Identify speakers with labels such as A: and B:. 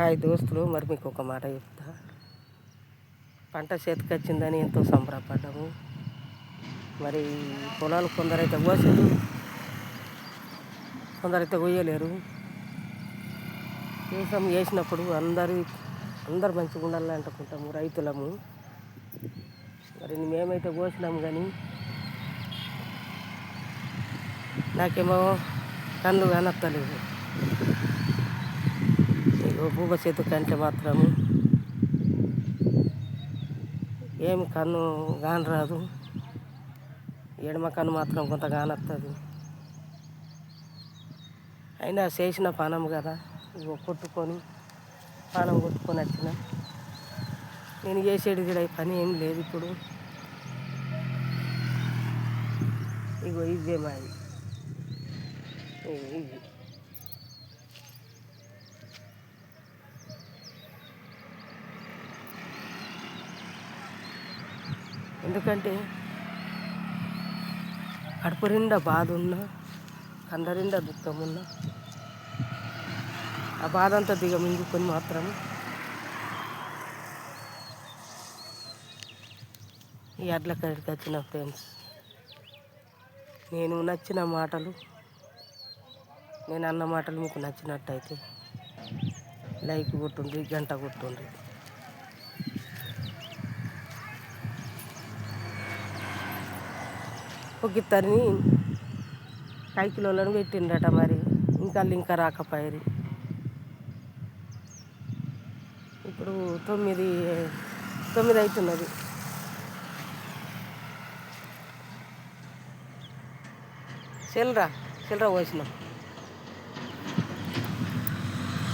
A: Hi దోస్తులు, మరి మీకు ఒక మాట చెప్తా. పంట చేతికొచ్చిందని ఎంతో సంబరపడ్డాము. మరి పొలాలు కొందరైతే కోసారు, కొందరైతే కొయ్యలేరు. వ్యవసాయం చేసినప్పుడు అందరు మంచిగా ఉండాలని అనుకుంటాము రైతులము. మరి మేమైతే కోసినాము, కానీ నాకేమో కళ్ళు కానత్తలేదు. భూమ చేతు కంటే మాత్రము ఏమి కన్ను కానరాదు, ఎడమ కన్ను మాత్రం కొంత కానొస్తుంది. అయినా చేసిన పానం కదా, ఇగో కొట్టుకొని పానం కొట్టుకొని వచ్చిన. నేను చేసేది కూడా పని ఏం లేదు ఇప్పుడు. ఇగో ఇవే మాది, ఇవి ఎందుకంటే కడుపు నిండా బాధ ఉన్నా, కందరిండా దుఃఖం ఉన్నా, ఆ బాధ అంతా దిగమింగుకొని మాత్రం ఈ అడ్ల కాడికి వచ్చిన ఫ్రెండ్స్. నేను నచ్చిన మాటలు, నేను అన్న మాటలు మీకు నచ్చినట్టయితే లైక్ కొట్టుండ్రి, గంట కొట్టుండ్రి. ఒక ఇద్దరిని కైకిలోలను పెట్టిండట, మరి ఇంకా రాకపోయారు. ఇప్పుడు 9 అవుతున్నది. చిల్లర పోసినాం.